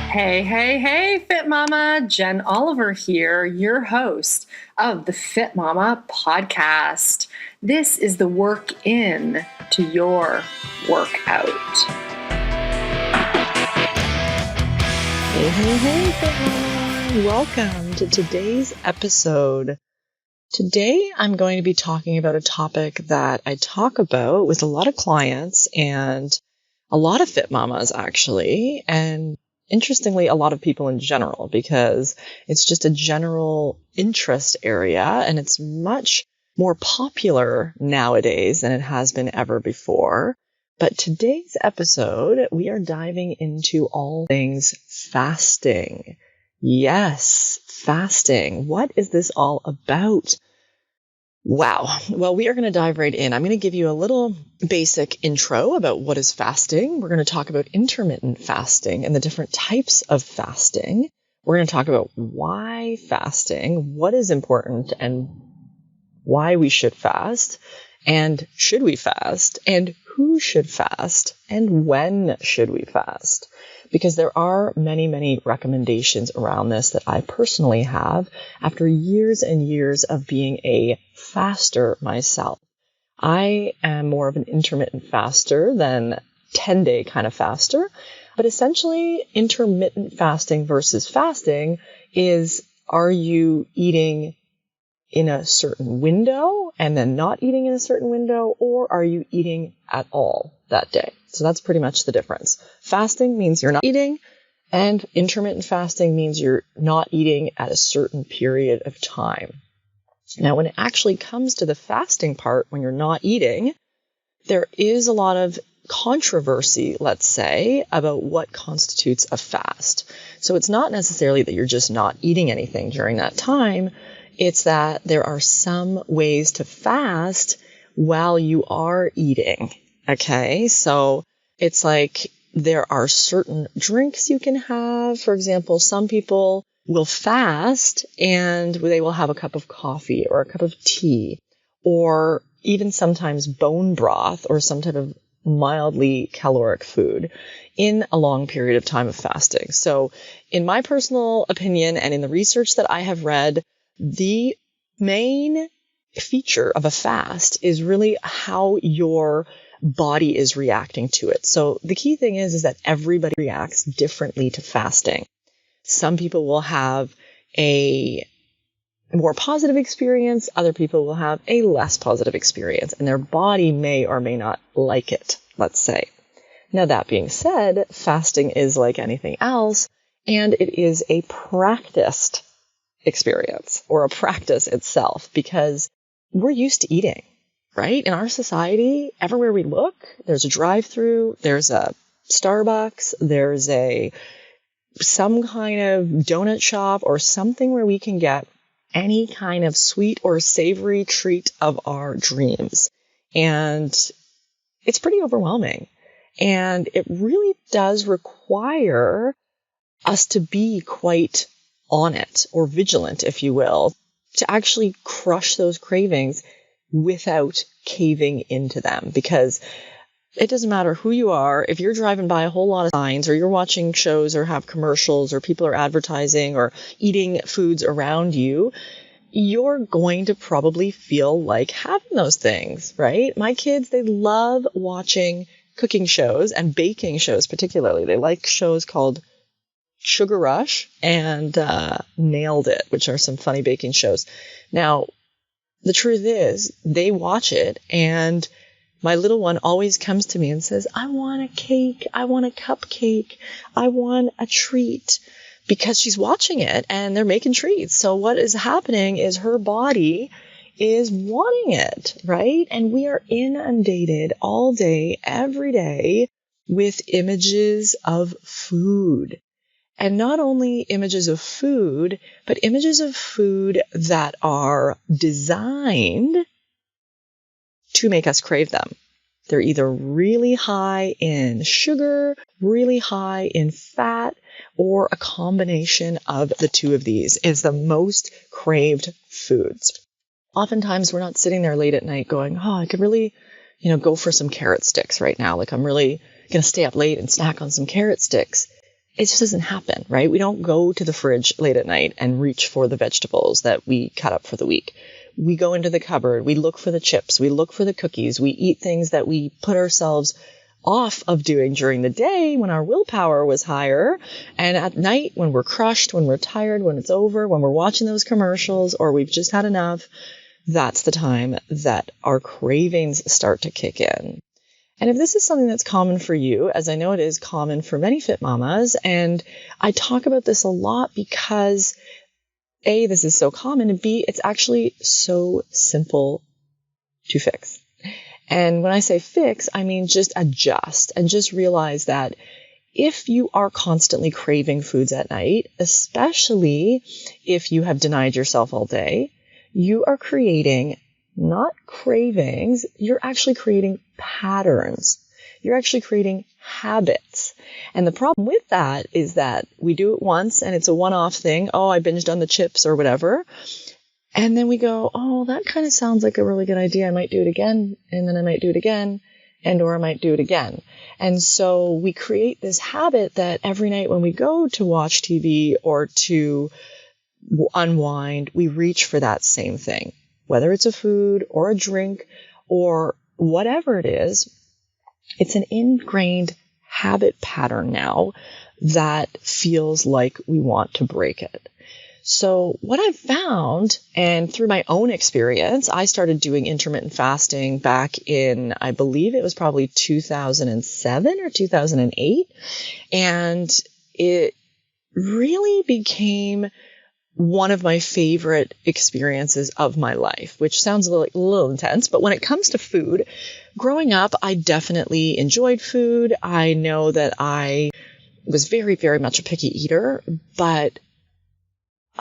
Hey, hey, hey, Fitmama. Jen Oliver here, your host of the Fitmama podcast. This is the work in to your workout. Hey, hey, hey, Fitmama. Welcome to today's episode. Today, I'm going to be talking about a topic that I talk about with a lot of clients and a lot of Fitmamas, actually, and interestingly, a lot of people in general, because it's just a general interest area and it's much more popular nowadays than it has been ever before. But today's episode, we are diving into all things fasting. Yes, fasting. What is this all about? Wow. Well, we are going to dive right in. I'm going to give you a little basic intro about what is fasting. We're going to talk about intermittent fasting and the different types of fasting. We're going to talk about why fasting, what is important and why we should fast, and should we fast, and who should fast, and when should we fast. Because there are many, many recommendations around this that I personally have after years and years of being a faster myself. I am more of an intermittent faster than 10-day kind of faster. But essentially, intermittent fasting versus fasting is, are you eating in a certain window and then not eating in a certain window, or are you eating at all that day? So that's pretty much the difference. Fasting means you're not eating, and intermittent fasting means you're not eating at a certain period of time. Now, when it actually comes to the fasting part, when you're not eating, there is a lot of controversy, let's say, about what constitutes a fast. So it's not necessarily that you're just not eating anything during that time. It's that there are some ways to fast while you are eating. Okay, so it's like there are certain drinks you can have. For example, some people will fast and they will have a cup of coffee or a cup of tea, or even sometimes bone broth or some type of mildly caloric food in a long period of time of fasting. So in my personal opinion and in the research that I have read, the main feature of a fast is really how your body is reacting to it. So the key thing is that everybody reacts differently to fasting. Some people will have a more positive experience. Other people will have a less positive experience, and their body may or may not like it, let's say. Now, that being said, fasting is like anything else, and it is a practiced experience or a practice itself, because we're used to eating, right? In our society, everywhere we look, there's a drive-through, there's a Starbucks, there's some kind of donut shop or something where we can get any kind of sweet or savory treat of our dreams. And it's pretty overwhelming. And it really does require us to be quite on it, or vigilant, if you will, to actually crush those cravings without caving into them. Because it doesn't matter who you are, if you're driving by a whole lot of signs, or you're watching shows or have commercials, or people are advertising or eating foods around you, you're going to probably feel like having those things, right? My kids, they love watching cooking shows and baking shows particularly. They like shows called Sugar Rush and Nailed It, which are some funny baking shows. Now, the truth is, they watch it, and my little one always comes to me and says, I want a cake, I want a cupcake, I want a treat, because she's watching it and they're making treats. So what is happening is her body is wanting it, right? And we are inundated all day, every day with images of food. And not only images of food, but images of food that are designed to make us crave them. They're either really high in sugar, really high in fat, or a combination of the two of these is the most craved foods. Oftentimes we're not sitting there late at night going, oh, I could really, go for some carrot sticks right now. Like I'm really going to stay up late and snack on some carrot sticks. it just doesn't happen, right? We don't go to the fridge late at night and reach for the vegetables that we cut up for the week. We go into the cupboard, we look for the chips, we look for the cookies, we eat things that we put ourselves off of doing during the day when our willpower was higher. And at night, when we're crushed, when we're tired, when it's over, when we're watching those commercials or we've just had enough, that's the time that our cravings start to kick in. And if this is something that's common for you, as I know it is common for many fit mamas, and I talk about this a lot because A, this is so common, and B, it's actually so simple to fix. And when I say fix, I mean just adjust and just realize that if you are constantly craving foods at night, especially if you have denied yourself all day, you are creating not cravings, you're actually creating patterns. You're actually creating habits. And the problem with that is that we do it once and it's a one-off thing. Oh, I binged on the chips or whatever. And then we go, oh, that kind of sounds like a really good idea. I might do it again. And then I might do it again. Or I might do it again. And so we create this habit that every night when we go to watch TV or to unwind, we reach for that same thing, whether it's a food or a drink or whatever it is. It's an ingrained habit pattern now that feels like we want to break it. So what I've found, and through my own experience, I started doing intermittent fasting back in, I believe it was probably 2007 or 2008. And it really became one of my favorite experiences of my life, which sounds a little intense, but when it comes to food, growing up, I definitely enjoyed food. I know that I was very, very much a picky eater, but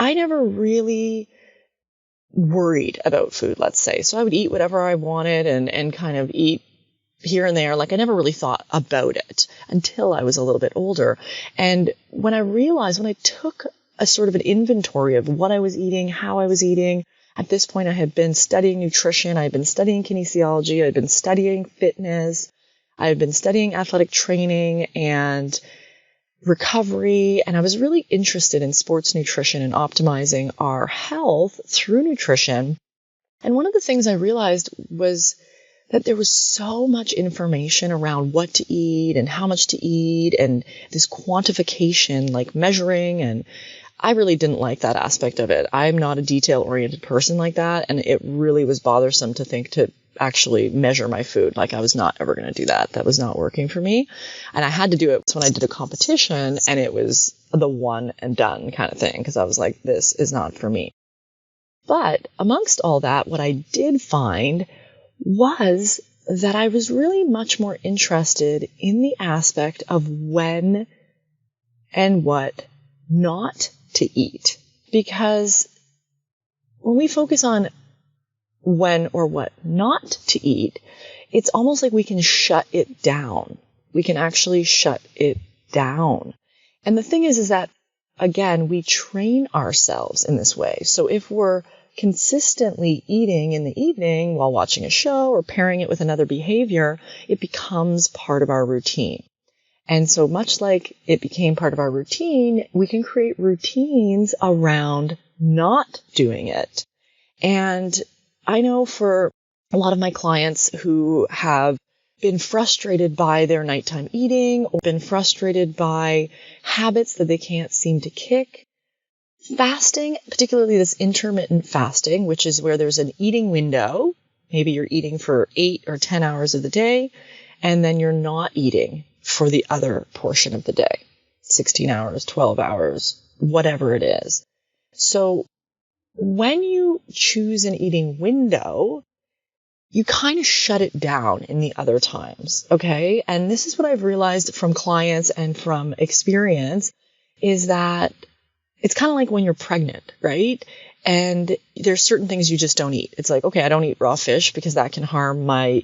I never really worried about food, let's say. So I would eat whatever I wanted and kind of eat here and there. Like I never really thought about it until I was a little bit older. And when I took a sort of an inventory of what I was eating, how I was eating, at this point I had been studying nutrition, I had been studying kinesiology, I had been studying fitness, I had been studying athletic training and recovery, and I was really interested in sports nutrition and optimizing our health through nutrition. And one of the things I realized was that there was so much information around what to eat and how much to eat and this quantification, like measuring, and I really didn't like that aspect of it. I'm not a detail-oriented person like that, and it really was bothersome to think to actually measure my food. Like I was not ever going to do that. That was not working for me. And I had to do it when I did a competition, and it was the one and done kind of thing because I was like, this is not for me. But amongst all that, what I did find was that I was really much more interested in the aspect of when and what not to eat. Because when we focus on when or what not to eat, it's almost like we can shut it down. We can actually shut it down. And the thing is that, again, we train ourselves in this way. So if we're consistently eating in the evening while watching a show or pairing it with another behavior, it becomes part of our routine. And so much like it became part of our routine, we can create routines around not doing it. And I know for a lot of my clients who have been frustrated by their nighttime eating or been frustrated by habits that they can't seem to kick, fasting, particularly this intermittent fasting, which is where there's an eating window, maybe you're eating for 8 or 10 hours of the day, and then you're not eating for the other portion of the day, 16 hours, 12 hours, whatever it is. So when you choose an eating window, you kind of shut it down in the other times, okay? And this is what I've realized from clients and from experience is that it's kind of like when you're pregnant, right? And there's certain things you just don't eat. It's like, okay, I don't eat raw fish because that can harm my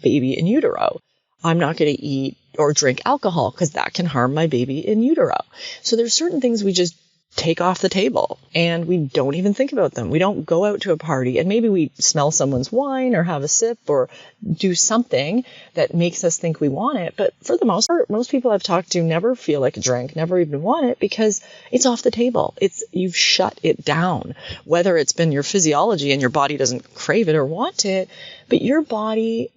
baby in utero. I'm not going to eat or drink alcohol because that can harm my baby in utero. So there's certain things we just take off the table and we don't even think about them. We don't go out to a party and maybe we smell someone's wine or have a sip or do something that makes us think we want it. But for the most part, most people I've talked to never feel like a drink, never even want it because it's off the table. You've shut it down, whether it's been your physiology and your body doesn't crave it or want it, but your body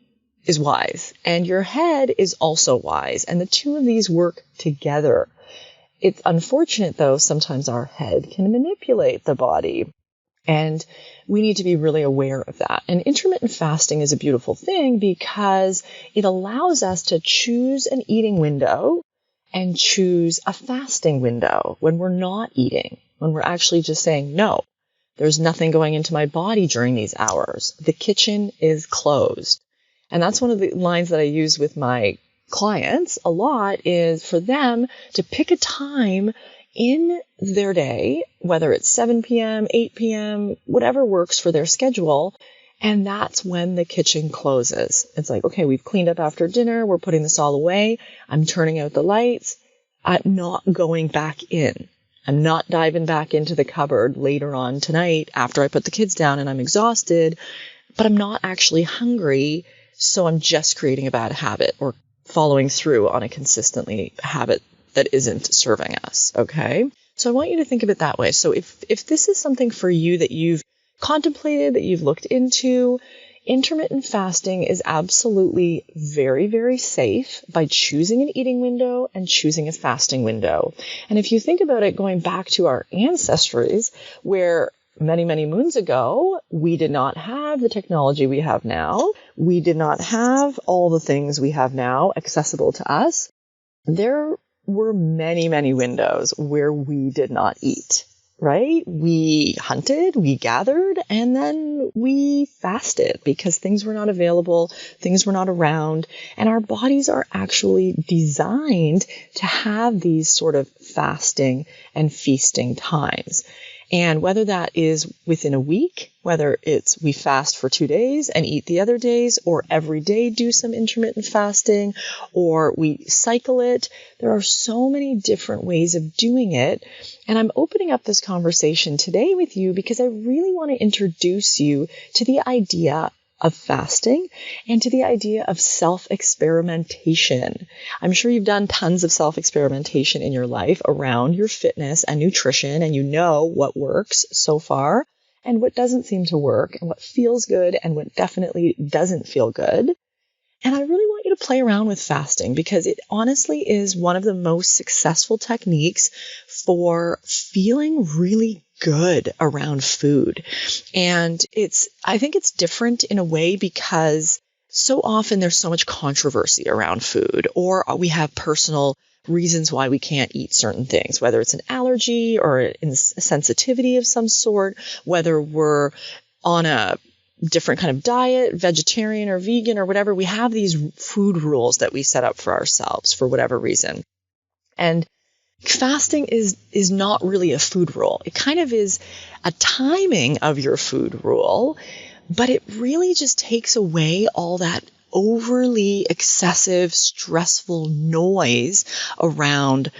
is wise and your head is also wise. And the two of these work together. It's unfortunate, though, sometimes our head can manipulate the body, and we need to be really aware of that. And intermittent fasting is a beautiful thing because it allows us to choose an eating window and choose a fasting window when we're not eating, when we're actually just saying, no, there's nothing going into my body during these hours. The kitchen is closed. And that's one of the lines that I use with my clients a lot is for them to pick a time in their day, whether it's 7 p.m., 8 p.m., whatever works for their schedule. And that's when the kitchen closes. It's like, okay, we've cleaned up after dinner. We're putting this all away. I'm turning out the lights. I'm not going back in. I'm not diving back into the cupboard later on tonight after I put the kids down and I'm exhausted, but I'm not actually hungry. So I'm just creating a bad habit or following through on a consistently habit that isn't serving us. Okay. So I want you to think of it that way. So if this is something for you that you've contemplated, that you've looked into, intermittent fasting is absolutely very, very safe by choosing an eating window and choosing a fasting window. And if you think about it, going back to our ancestries, where many, many moons ago, we did not have the technology we have now. We did not have all the things we have now accessible to us. There were many, many windows where we did not eat, right? We hunted, we gathered, and then we fasted because things were not available, things were not around, and our bodies are actually designed to have these sort of fasting and feasting times. And whether that is within a week, whether it's we fast for 2 days and eat the other days, or every day do some intermittent fasting, or we cycle it, there are so many different ways of doing it. And I'm opening up this conversation today with you because I really want to introduce you to the idea of fasting and to the idea of self-experimentation. I'm sure you've done tons of self-experimentation in your life around your fitness and nutrition, and you know what works so far and what doesn't seem to work and what feels good and what definitely doesn't feel good. And I really want you to play around with fasting because it honestly is one of the most successful techniques for feeling really good around food. And I think it's different in a way because so often there's so much controversy around food, or we have personal reasons why we can't eat certain things, whether it's an allergy or a sensitivity of some sort, whether we're on a different kind of diet, vegetarian or vegan or whatever. We have these food rules that we set up for ourselves for whatever reason. And fasting is not really a food rule. It kind of is a timing of your food rule, but it really just takes away all that overly excessive, stressful noise around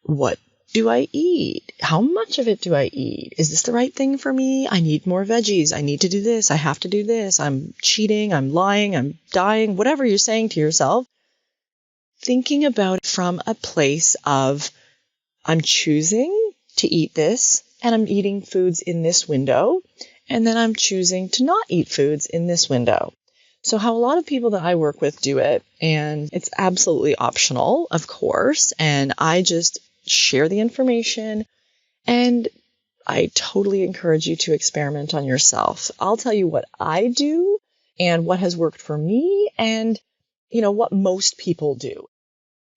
what do I eat? How much of it do I eat? Is this the right thing for me? I need more veggies. I need to do this. I have to do this. I'm cheating. I'm lying. I'm dying. Whatever you're saying to yourself, thinking about it from a place of I'm choosing to eat this and I'm eating foods in this window, and then I'm choosing to not eat foods in this window. So how a lot of people that I work with do it, and it's absolutely optional, of course, and I just share the information, and I totally encourage you to experiment on yourself. I'll tell you what I do and what has worked for me and, what most people do.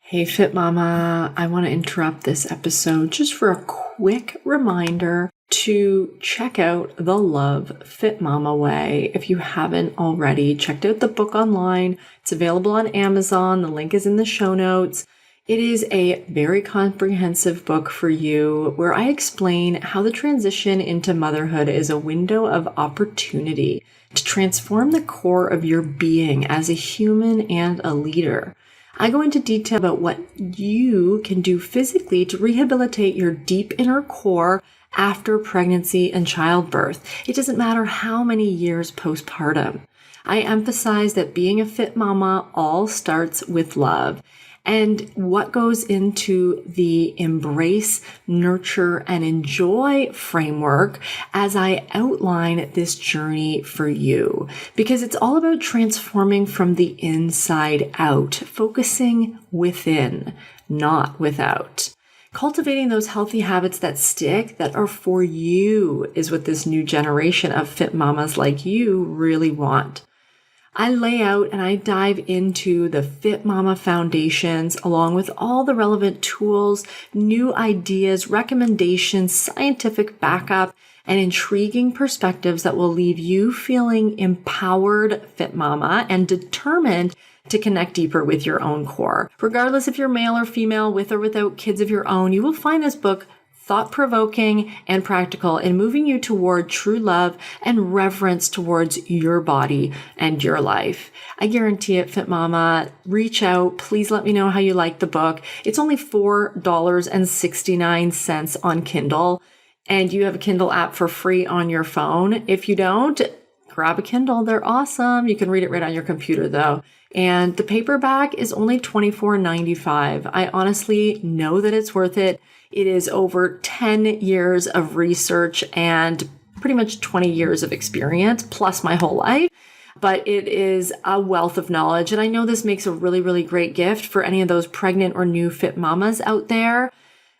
Hey, Fit Mama, I want to interrupt this episode just for a quick reminder to check out the Love Fit Mama Way. If you haven't already checked out the book online, it's available on Amazon. The link is in the show notes. It is a very comprehensive book for you where I explain how the transition into motherhood is a window of opportunity to transform the core of your being as a human and a leader. I go into detail about what you can do physically to rehabilitate your deep inner core after pregnancy and childbirth. It doesn't matter how many years postpartum. I emphasize that being a fit mama all starts with love, and what goes into the embrace, nurture, and enjoy framework as I outline this journey for you. Because it's all about transforming from the inside out, focusing within, not without. Cultivating those healthy habits that stick, that are for you, is what this new generation of fit mamas like you really want. I lay out and I dive into the Fit Mama foundations along with all the relevant tools, new ideas, recommendations, scientific backup, and intriguing perspectives that will leave you feeling empowered Fit Mama and determined to connect deeper with your own core. Regardless if you're male or female, with or without kids of your own, you will find this book thought-provoking and practical in moving you toward true love and reverence towards your body and your life. I guarantee it, Fit Mama. Reach out. Please let me know how you like the book. It's only $4.69 on Kindle, and you have a Kindle app for free on your phone. If you don't, grab a Kindle. They're awesome. You can read it right on your computer, though. And the paperback is only $24.95. I honestly know that it's worth it. It is over 10 years of research and pretty much 20 years of experience, plus my whole life. But it is a wealth of knowledge. And I know this makes a really, really great gift for any of those pregnant or new fit mamas out there.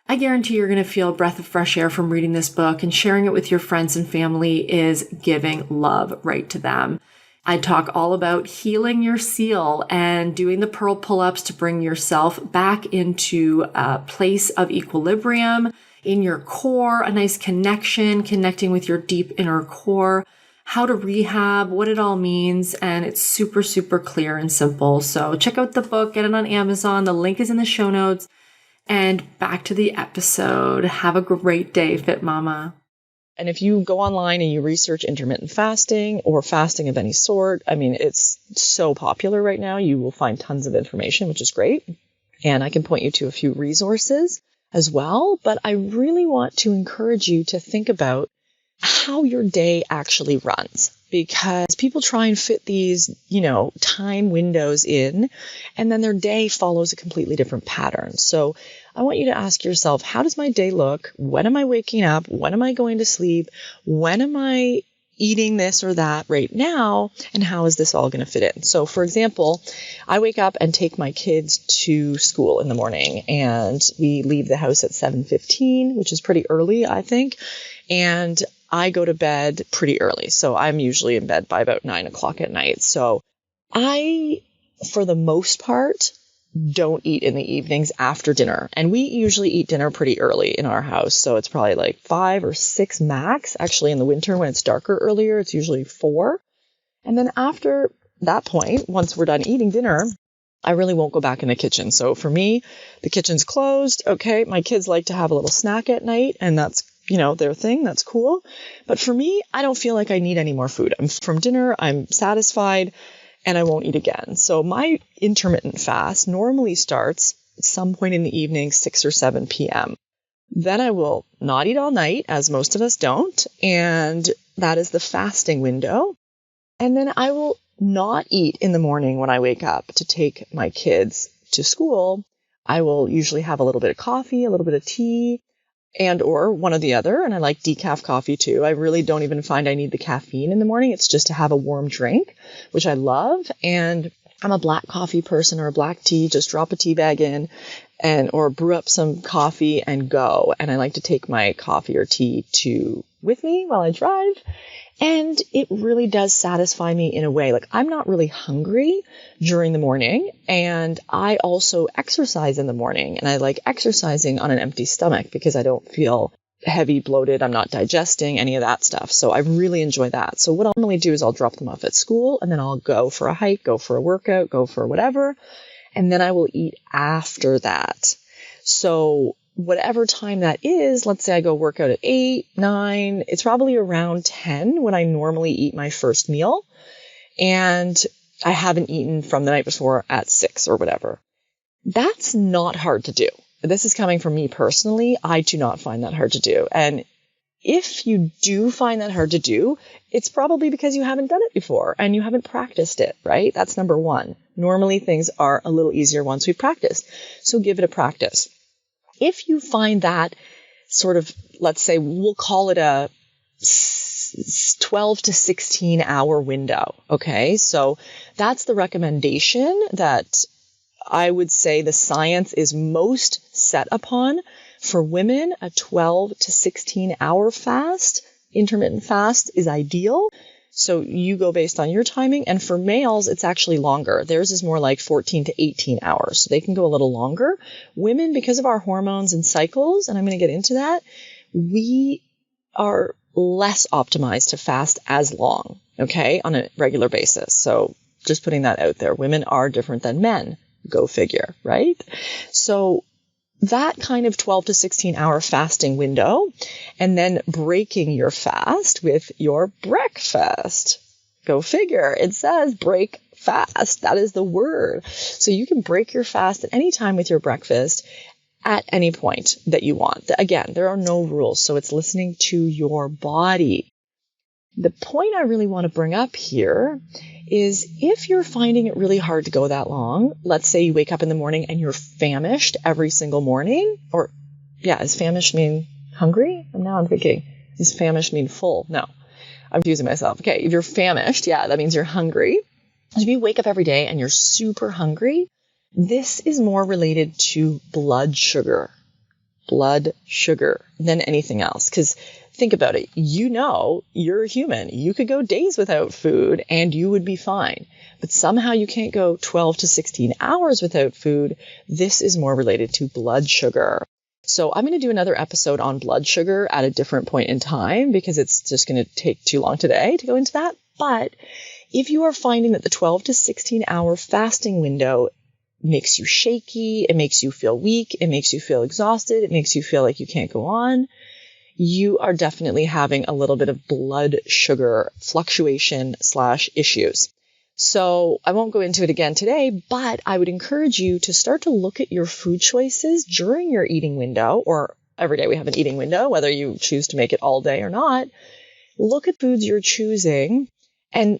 I guarantee you're going to feel a breath of fresh air from reading this book, and sharing it with your friends and family is giving love right to them. I talk all about healing your seal and doing the pearl pull-ups to bring yourself back into a place of equilibrium in your core, a nice connecting with your deep inner core, how to rehab, what it all means, and it's super, super clear and simple. So check out the book, get it on Amazon. The link is in the show notes. And back to the episode. Have a great day, Fit Mama. And if you go online and you research intermittent fasting or fasting of any sort, I mean, it's so popular right now. You will find tons of information, which is great. And I can point you to a few resources as well. But I really want to encourage you to think about how your day actually runs, because people try and fit these, time windows in, and then their day follows a completely different pattern. So I want you to ask yourself, how does my day look? When am I waking up? When am I going to sleep? When am I eating this or that right now? And how is this all going to fit in? So for example, I wake up and take my kids to school in the morning, and we leave the house at 7:15, which is pretty early, I think. And I go to bed pretty early. So I'm usually in bed by about 9 o'clock at night. So I, for the most part, don't eat in the evenings after dinner. And we usually eat dinner pretty early in our house. So it's probably like 5 or 6 max. Actually, in the winter, when it's darker earlier, it's usually 4. And then after that point, once we're done eating dinner, I really won't go back in the kitchen. So for me, the kitchen's closed. Okay, my kids like to have a little snack at night, and that's their thing. That's cool. But for me, I don't feel like I need any more food. From dinner, I'm satisfied, and I won't eat again. So my intermittent fast normally starts at some point in the evening, 6 or 7 p.m. Then I will not eat all night, as most of us don't. And that is the fasting window. And then I will not eat in the morning when I wake up to take my kids to school. I will usually have a little bit of coffee, a little bit of tea, and or one or the other. And I like decaf coffee too. I really don't even find I need the caffeine in the morning. It's just to have a warm drink, which I love. And I'm a black coffee person, or a black tea. Just drop a tea bag in or brew up some coffee and go. And I like to take my coffee or tea with me while I drive. And it really does satisfy me in a way. Like, I'm not really hungry during the morning, and I also exercise in the morning, and I like exercising on an empty stomach because I don't feel heavy, bloated. I'm not digesting any of that stuff. So I really enjoy that. So what I'll normally do is I'll drop them off at school, and then I'll go for a hike, go for a workout, go for whatever. And then I will eat after that. So whatever time that is, let's say I go work out at 8, 9, it's probably around 10 when I normally eat my first meal. And I haven't eaten from the night before at 6 or whatever. That's not hard to do. This is coming from me personally. I do not find that hard to do. And if you do find that hard to do, it's probably because you haven't done it before and you haven't practiced it, right? That's number one. Normally things are a little easier once we've practiced. So give it a practice. If you find that sort of, let's say, we'll call it a 12 to 16 hour window. Okay. So that's the recommendation that I would say the science is most set upon. For women, a 12 to 16 hour fast, intermittent fast, is ideal. So you go based on your timing. And for males, it's actually longer. Theirs is more like 14 to 18 hours. So they can go a little longer. Women, because of our hormones and cycles, and I'm going to get into that, we are less optimized to fast as long, okay, on a regular basis. So just putting that out there. Women are different than men. Go figure, right? So that kind of 12 to 16 hour fasting window, and then breaking your fast with your breakfast. Go figure. It says break fast. That is the word. So you can break your fast at any time with your breakfast at any point that you want. Again, there are no rules. So it's listening to your body. The point I really want to bring up here is if you're finding it really hard to go that long, let's say you wake up in the morning and you're famished every single morning, or does famished mean hungry? Now I'm thinking, does famished mean full? No, I'm confusing myself. Okay, if you're famished, that means you're hungry. If you wake up every day and you're super hungry, this is more related to blood sugar than anything else. Because think about it. You're a human. You could go days without food and you would be fine. But somehow you can't go 12 to 16 hours without food. This is more related to blood sugar. So I'm going to do another episode on blood sugar at a different point in time because it's just going to take too long today to go into that. But if you are finding that the 12 to 16 hour fasting window makes you shaky, it makes you feel weak, it makes you feel exhausted, it makes you feel like you can't go on, you are definitely having a little bit of blood sugar fluctuation / issues. So I won't go into it again today, but I would encourage you to start to look at your food choices during your eating window, or every day we have an eating window, whether you choose to make it all day or not. Look at foods you're choosing and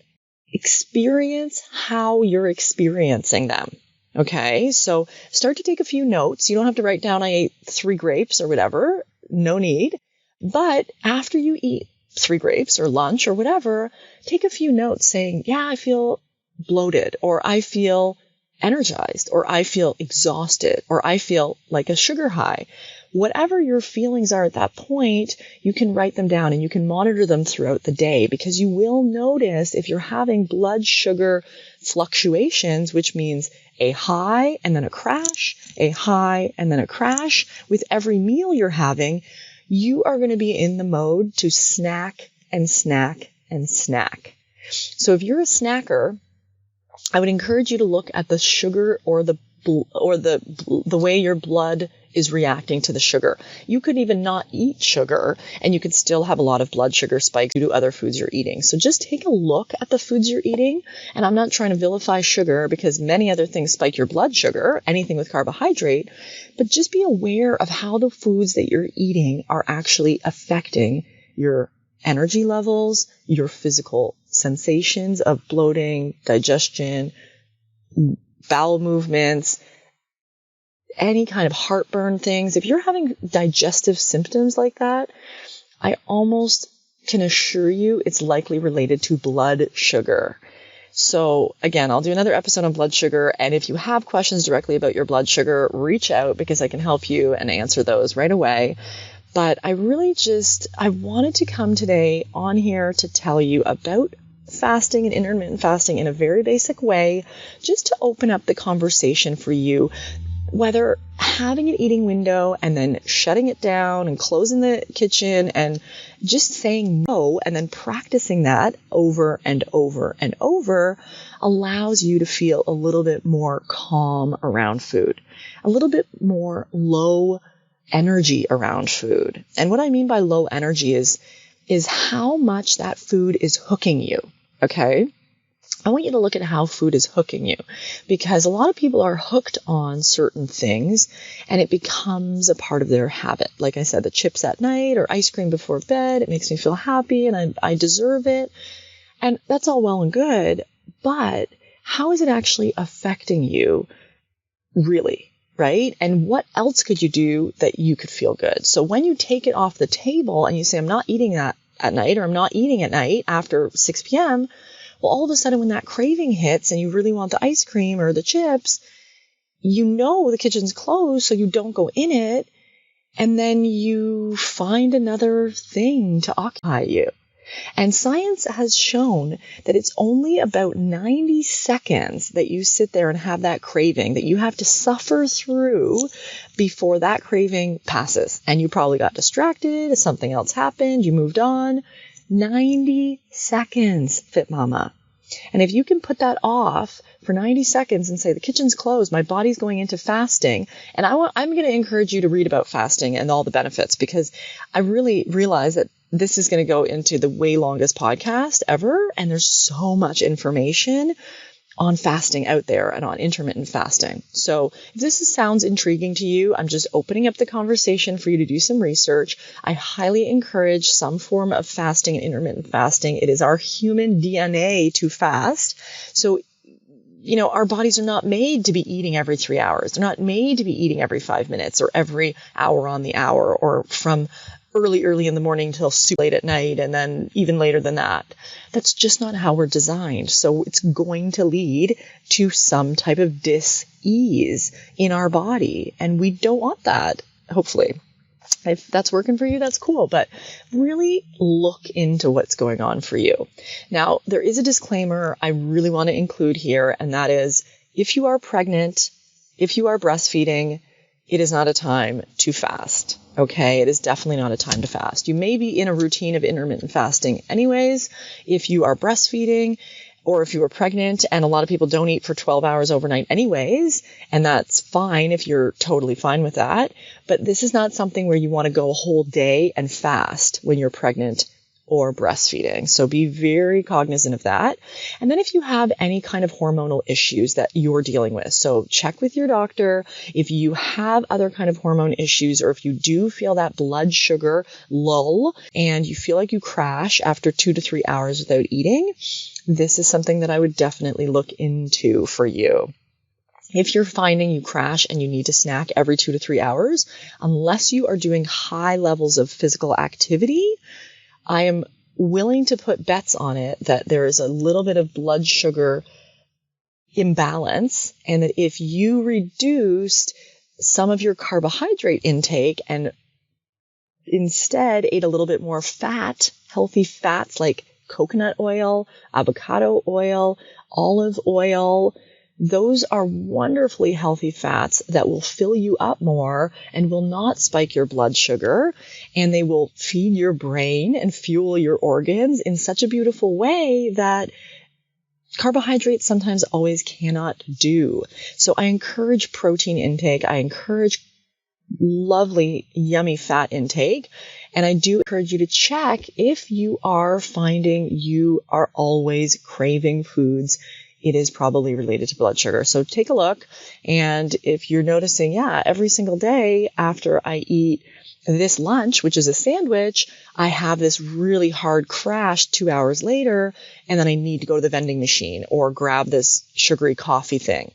experience how you're experiencing them. Okay, so start to take a few notes. You don't have to write down, I ate 3 grapes or whatever. No need. But after you eat 3 grapes or lunch or whatever, take a few notes saying, I feel bloated, or I feel energized, or I feel exhausted, or I feel like a sugar high. Whatever your feelings are at that point, you can write them down and you can monitor them throughout the day, because you will notice if you're having blood sugar fluctuations, which means a high and then a crash, a high and then a crash with every meal you're having, you are going to be in the mode to snack and snack and snack. So if you're a snacker, I would encourage you to look at the sugar or the way your blood is reacting to the sugar. You could even not eat sugar and you could still have a lot of blood sugar spikes due to other foods you're eating. So just take a look at the foods you're eating. And I'm not trying to vilify sugar because many other things spike your blood sugar, anything with carbohydrate, but just be aware of how the foods that you're eating are actually affecting your energy levels, your physical sensations of bloating, digestion, bowel movements, any kind of heartburn things. If you're having digestive symptoms like that, I almost can assure you it's likely related to blood sugar. So again, I'll do another episode on blood sugar. And if you have questions directly about your blood sugar, reach out because I can help you and answer those right away. But I wanted to come today on here to tell you about fasting and intermittent fasting in a very basic way, just to open up the conversation for you, whether having an eating window and then shutting it down and closing the kitchen and just saying no and then practicing that over and over and over allows you to feel a little bit more calm around food, a little bit more low energy around food. And what I mean by low energy is how much that food is hooking you. Okay. I want you to look at how food is hooking you, because a lot of people are hooked on certain things and it becomes a part of their habit. Like I said, the chips at night or ice cream before bed, it makes me feel happy and I deserve it. And that's all well and good, but how is it actually affecting you really, right? And what else could you do that you could feel good? So when you take it off the table and you say, I'm not eating that at night, or I'm not eating at night after 6 p.m., well, all of a sudden when that craving hits and you really want the ice cream or the chips, you know the kitchen's closed, so you don't go in it. And then you find another thing to occupy you. And science has shown that it's only about 90 seconds that you sit there and have that craving that you have to suffer through before that craving passes. And you probably got distracted, something else happened, you moved on. 90 seconds, Fitmama. And if you can put that off for 90 seconds and say, the kitchen's closed, my body's going into fasting. And I'm going to encourage you to read about fasting and all the benefits, because I really realize that this is going to go into the way longest podcast ever. And there's so much information on fasting out there and on intermittent fasting. So if this sounds intriguing to you, I'm just opening up the conversation for you to do some research. I highly encourage some form of fasting and intermittent fasting. It is our human DNA to fast. So, our bodies are not made to be eating every 3 hours. They're not made to be eating every 5 minutes or every hour on the hour, or from early in the morning till super late at night, and then even later than that. That's just not how we're designed. So it's going to lead to some type of dis-ease in our body. And we don't want that, hopefully. If that's working for you, that's cool. But really look into what's going on for you. Now, there is a disclaimer I really want to include here, and that is, if you are pregnant, if you are breastfeeding, it is not a time to fast. Okay, it is definitely not a time to fast. You may be in a routine of intermittent fasting anyways, if you are breastfeeding or if you are pregnant, and a lot of people don't eat for 12 hours overnight anyways, and that's fine if you're totally fine with that. But this is not something where you want to go a whole day and fast when you're pregnant or breastfeeding. So be very cognizant of that. And then if you have any kind of hormonal issues that you're dealing with, so check with your doctor. If you have other kind of hormone issues, or if you do feel that blood sugar lull and you feel like you crash after 2 to 3 hours without eating, this is something that I would definitely look into for you. If you're finding you crash and you need to snack every 2 to 3 hours, unless you are doing high levels of physical activity, I am willing to put bets on it that there is a little bit of blood sugar imbalance, and that if you reduced some of your carbohydrate intake and instead ate a little bit more fat, healthy fats like coconut oil, avocado oil, olive oil, those are wonderfully healthy fats that will fill you up more and will not spike your blood sugar, and they will feed your brain and fuel your organs in such a beautiful way that carbohydrates sometimes always cannot do. So I encourage protein intake. I encourage lovely, yummy fat intake. And I do encourage you to check if you are finding you are always craving foods. It is probably related to blood sugar. So take a look. And if you're noticing, every single day after I eat this lunch, which is a sandwich, I have this really hard crash 2 hours later, and then I need to go to the vending machine or grab this sugary coffee thing.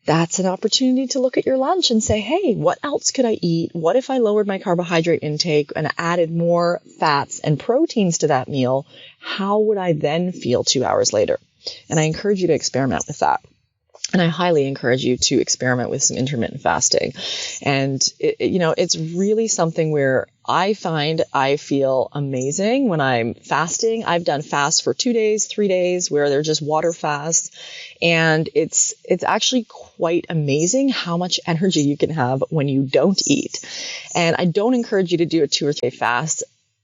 That's an opportunity to look at your lunch and say, hey, what else could I eat? What if I lowered my carbohydrate intake and added more fats and proteins to that meal? How would I then feel 2 hours later? And I encourage you to experiment with that. And I highly encourage you to experiment with some intermittent fasting. And, it's really something where I find I feel amazing when I'm fasting. I've done fasts for 2 days, 3 days, where they're just water fasts. And it's actually quite amazing how much energy you can have when you don't eat. And I don't encourage you to do a 2 or 3 day fast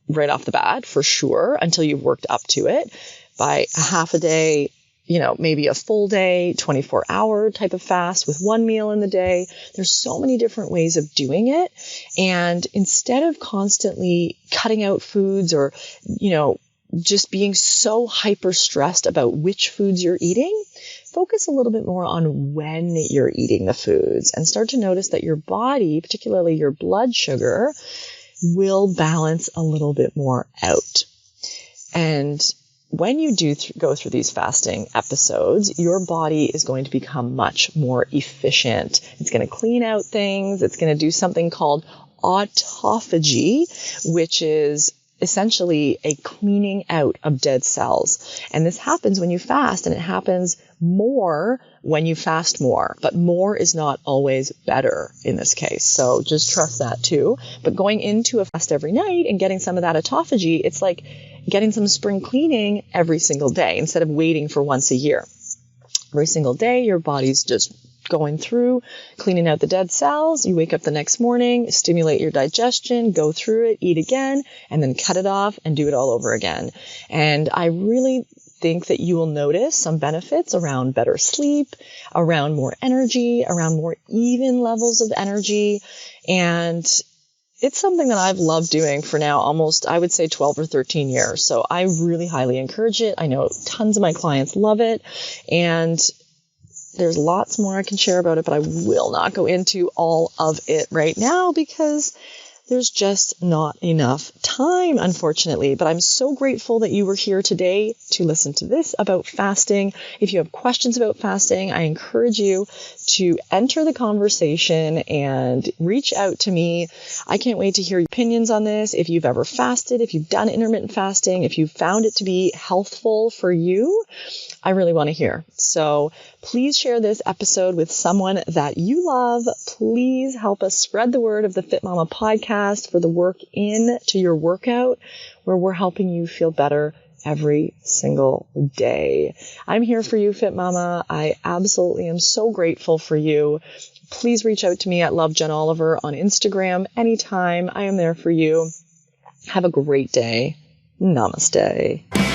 right off the bat, for sure, until you've worked up to it. By a half a day, maybe a full day, 24-hour type of fast with one meal in the day. There's so many different ways of doing it. And instead of constantly cutting out foods or, just being so hyper stressed about which foods you're eating, focus a little bit more on when you're eating the foods and start to notice that your body, particularly your blood sugar, will balance a little bit more out. And when you do go through these fasting episodes, your body is going to become much more efficient. It's going to clean out things. It's going to do something called autophagy, which is essentially a cleaning out of dead cells. And this happens when you fast, and it happens more when you fast more. But more is not always better in this case. So just trust that too. But going into a fast every night and getting some of that autophagy, it's like getting some spring cleaning every single day instead of waiting for once a year. Every single day, your body's just going through, cleaning out the dead cells. You wake up the next morning, stimulate your digestion, go through it, eat again, and then cut it off and do it all over again. And I really think that you will notice some benefits around better sleep, around more energy, around more even levels of energy. And it's something that I've loved doing for now almost, I would say 12 or 13 years. So I really highly encourage it. I know tons of my clients love it. And there's lots more I can share about it, but I will not go into all of it right now because there's just not enough time, unfortunately. But I'm so grateful that you were here today to listen to this about fasting. If you have questions about fasting, I encourage you to enter the conversation and reach out to me. I can't wait to hear your opinions on this. If you've ever fasted, if you've done intermittent fasting, if you found it to be healthful for you, I really want to hear. So please share this episode with someone that you love. Please help us spread the word of the Fitmama podcast for the work into your workout, where we're helping you feel better every single day. I'm here for you, Fitmama. I absolutely am so grateful for you. Please reach out to me at lovejenoliver on Instagram anytime. I am there for you. Have a great day. Namaste.